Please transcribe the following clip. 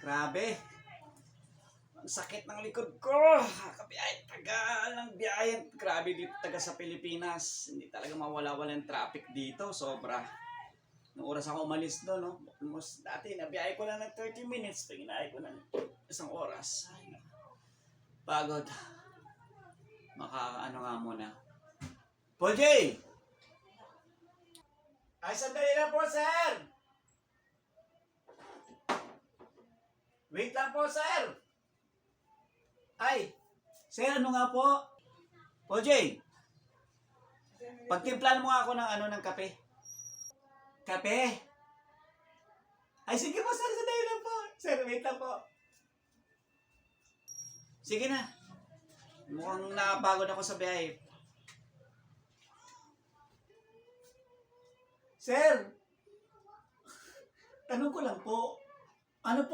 Grabe. Ang sakit ng likod ko. Kabiyahe, tagal ng biyahe. Grabe dito taga sa Pilipinas. Hindi talaga mawala-walang traffic dito. Sobra. Nung oras ako umalis doon, no? Almost dati, nabiyahe ko lang ng 30 minutes. Paginahe ko ng isang oras. Ay, pagod. Ano nga muna. Paul J! Ay, sandali lang po, sir! Wait lang po, sir! Ay, sir, ano nga po? Paul J! Pagtimplan mo nga ako ng kape. Kape? Ay, sige po, sir, sandali lang po. Sir, wait lang po. Sige na. Mukhang nakapagod ako sa biyahe. Sir, tanong ko lang po, ano po